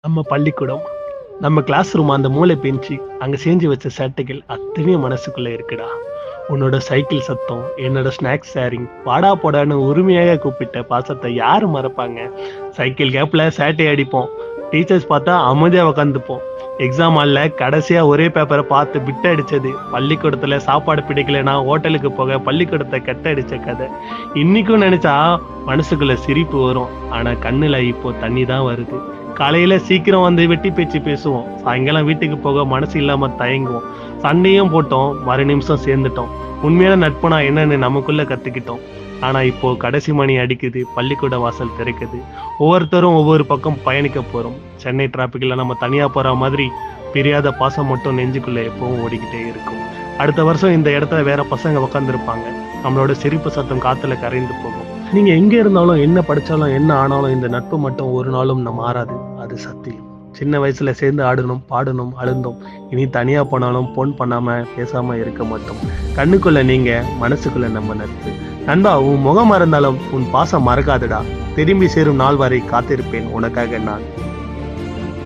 நம்ம பள்ளிக்கூடம், நம்ம கிளாஸ் ரூம் அந்த மூலை பெஞ்சு, அங்க செஞ்சு வச்ச சேட்டைகள் அத்தனையும் மனசுக்குள்ள இருக்குடா. உன்னோட சைக்கிள் சத்தம், என்னோட ஸ்நாக்ஸ் ஷேரிங், வாடா போடான்னு உரிமையாக கூப்பிட்ட பாசத்தை யாரு மறப்பாங்க? சைக்கிள் கேப்ல சேட்டை அடிப்போம். டீச்சர்ஸ் பார்த்தா அமைதியா உக்காந்துப்போம். எக்ஸாம் ஹால்ல கடைசியா ஒரே பேப்பரை பார்த்து பிட் அடிச்சது, பள்ளிக்கூடத்துல சாப்பாடு பிடிக்கலைன்னா ஹோட்டலுக்கு போக பள்ளிக்கூடத்தை கட்ட அடிச்ச கதை. இன்னைக்கும் நினைச்சா மனசுக்குள்ள சிரிப்பு வரும். ஆனா கண்ணுல இப்போ தண்ணி தான் வருது. காலையில சீக்கிரம் வந்து வெட்டி பேச்சு பேசுவோம். சாயங்காலம் வீட்டுக்கு போக மனசு இல்லாம தயங்குவோம். சண்டையும் போட்டோம், மறு நிமிஷம் சேர்ந்துட்டோம். உண்மையான நட்புனா என்னன்னு நமக்குள்ள கத்துக்கிட்டோம். ஆனா இப்போ கடைசி மணி அடிக்குது, பள்ளிக்கூட வாசல் திறக்குது. ஒவ்வொருத்தரும் ஒவ்வொரு பக்கம் பயணிக்க போறோம். சென்னை டிராபிக்ல நம்ம தனியா போற மாதிரி பிரியாத பாசம் மட்டும் நெஞ்சுக்குள்ள எப்பவும் ஓடிக்கிட்டே இருக்கும். அடுத்த வருஷம் இந்த இடத்துல வேற பசங்க உட்காந்துருப்பாங்க. நம்மளோட சிரிப்பு சத்தம் காத்துல கரைந்து போகும். நீங்க எங்க இருந்தாலும், என்ன படிச்சாலும், என்ன ஆனாலும் இந்த நட்பு மட்டும் ஒரு நாளும் மாறாது. அது சத்தியம். சின்ன வயசுல சேர்ந்து ஆடணும், பாடணும், அழுந்தோம். இனி தனியா போனாலும் போன் பண்ணாம பேசாம இருக்க மாட்டோம். கண்ணுக்குள்ள நீங்க, மனசுக்குள்ள நம்ம நட்பு. நண்பா, உன் முகம் மறந்தாலும் உன் பாசம் மறக்காதுடா. திரும்பி சேரும் நாள் வரை காத்திருப்பேன் உனக்காக நான்.